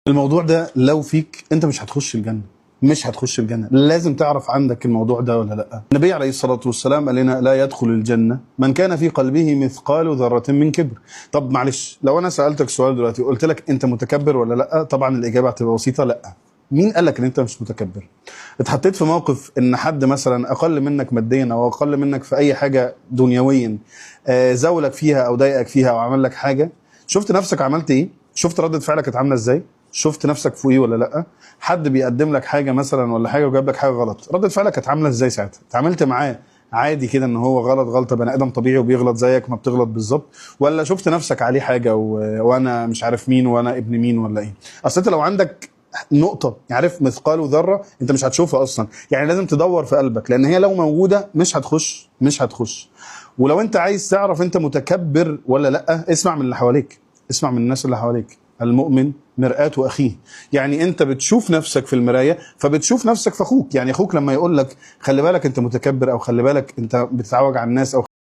الموضوع ده لو فيك انت مش هتخش الجنه، مش هتخش الجنه. لازم تعرف عندك الموضوع ده ولا لا. النبي عليه الصلاه والسلام قال لنا لا يدخل الجنه من كان في قلبه مثقال ذره من كبر. طب معلش، لو انا سالتك سؤال دلوقتي وقلت لك انت متكبر ولا لا، طبعا الاجابه هتبقى بسيطه لا. مين قال لك ان انت مش متكبر؟ اتحطيت في موقف ان حد مثلا اقل منك ماديا او اقل منك في اي حاجه دنيويا، زولك فيها او ضايقك فيها او عمل لك حاجه، شفت نفسك عملت ايه؟ شفت ردة فعلك كانت عامله ازاي؟ شفت نفسك فوقيه ولا لا؟ حد بيقدم لك حاجه مثلا ولا حاجه وجاب لك حاجه غلط، ردة فعلك كانت عامله ازاي ساعتها؟ اتعاملت معاه عادي كده ان هو غلط، غلطه بني ادم طبيعي وبيغلط زيك ما بتغلط بالظبط، ولا شفت نفسك عليه حاجه وانا مش عارف مين وانا ابن مين ولا ايه؟ اصل انت لو عندك نقطة عارف مثقال ذرة انت مش هتشوفها اصلا، يعني لازم تدور في قلبك، لان هي لو موجودة مش هتخش، مش هتخش. ولو انت عايز تعرف انت متكبر ولا لا، اسمع من اللي حواليك، اسمع من الناس اللي حواليك. المؤمن مرآة اخيه، يعني انت بتشوف نفسك في المراية فبتشوف نفسك في اخوك. يعني اخوك لما يقول لك خلي بالك انت متكبر، او خلي بالك انت بتتعوج على الناس، او